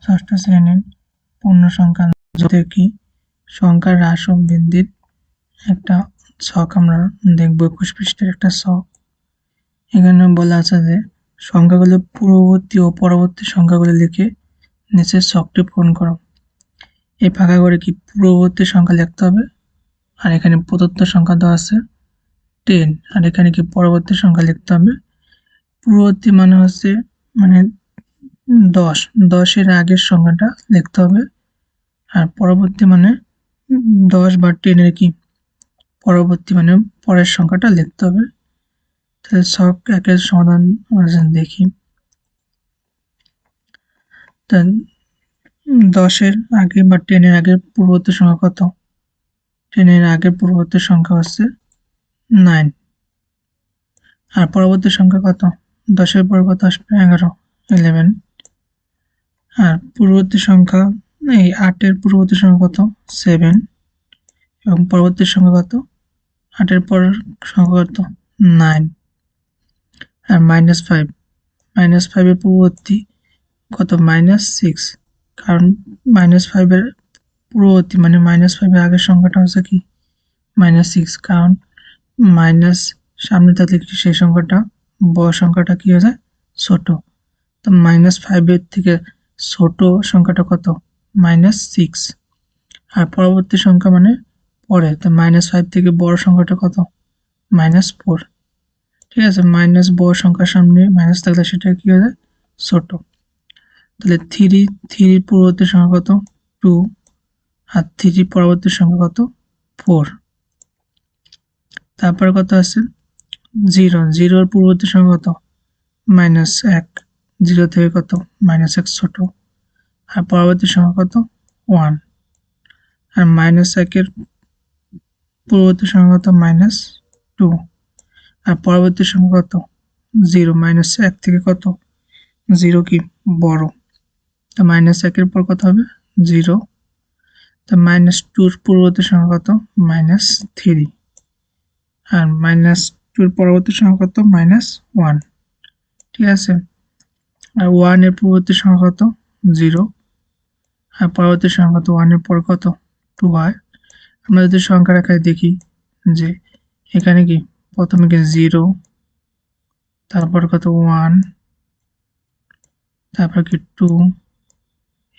ষষ্ঠ শ্রেণীর পূর্ণ সংখ্যা যাতে কি সংখ্যার হ্রাস ও বৃদ্ধির একটা ছক আমরা দেখব। 21 পৃষ্ঠার একটা ছক। এখানে বলা আছে যে সংখ্যাগুলো পূর্ববর্তী ও পরবর্তী সংখ্যাগুলো লিখে নিচের ছকটি পূরণ করো। এই ফাঁকা করে কি পূর্ববর্তী সংখ্যা লিখতে হবে, আর এখানে প্রদত্ত সংখ্যা দেওয়া আছে 10, আর এখানে কি পরবর্তী সংখ্যা লিখতে হবে। পূর্ববর্তী মানে হচ্ছে মানে 10 এর আগের সংখ্যাটা লিখতে হবে, আর পরবর্তী মানে 10 বা 10 এর কি পরবর্তী মানে পরের সংখ্যাটা লিখতে হবে। তাহলে ছক একের সমাধান আমরা দেখি। 10 এর আগে বা 10 এর আগের পূর্ববর্তী সংখ্যা কত? 10 এর আগের পূর্ববর্তী সংখ্যা হচ্ছে 9, আর পরবর্তী সংখ্যা কত? 10 এর পর কত আসবে? 11, আর পূর্ববর্তী সংখ্যা এই 8 এর পূর্ববর্তী সংখ্যা কত? 7, এবং পরবর্তী সংখ্যা কত? 8 এর পরের সংখ্যা কত? 9, আর -5 এর পূর্ববর্তী কত? -6, কারণ -5 এর পূর্ববর্তী মানে -5 এর আগের সংখ্যাটা হচ্ছে কি -6, কারণ মাইনাস সামনে থাকলে কি সেই সংখ্যাটা বড় সংখ্যাটা কি হয়ে যায়? ছোট। তো -5 এর থেকে ছোট সংখ্যাটা কত? -6, আর পরবর্তী সংখ্যা মানে পরে, তো -5 থেকে বড় সংখ্যাটা কত? -4। ঠিক আছে, মাইনাস বড় সংখ্যার সামনে মাইনাস থাকলে সেটা কি হয়ে যায়? ছোট। তাহলে 3 পরবর্তী সংখ্যা কত? 2, আর 3 পরবর্তী সংখ্যা কত? 4। তারপর কত আছে? 0 এর পূর্ববর্তী সংখ্যা কত? -1, 0 থেকে কত? -1 ছোট, আর পরবর্তী সংখ্যা কত? 1, আর -1 এর পূর্ববর্তী সংখ্যা কত? -2, আর পরবর্তী সংখ্যা কত? 0, -1 থেকে কত? 0 কি বড়, তো -1 এর পর কত হবে? 0, তো -2 এর পূর্ববর্তী সংখ্যা কত? -3, আর -2 এর পরবর্তী সংখ্যা কত? -1। ঠিক আছে, আর 1 এর পূর্ববর্তী সংখ্যা কত? 0, আর পরবর্তী সংখ্যা কত? 1 এর পর কত? 2 হয়। আমরা যদি সংখ্যা রেখায় দেখি যে এখানে কি প্রথমে কি 0, তারপর কত? 1, তারপর কি 2,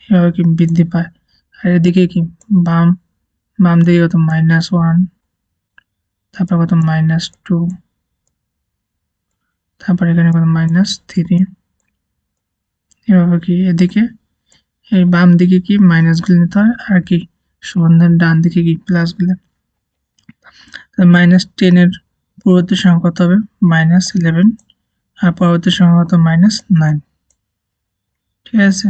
এভাবে কি বৃদ্ধি পায়। আর এদিকে কি বাম দিকে কত? -1, তারপর কত? -2, তারপর এখানে কত? -3, এভাবে কি এদিকে এই বাম দিকে কি মাইনাসগুলো নিতে হয়, আর কি সমাধান ডান দিকে কি প্লাসগুলো। -10 এর পরবর্তী সংখ্যা কত হবে? -11, আর পরবর্তী সংখ্যা কত? -9। ঠিক আছে।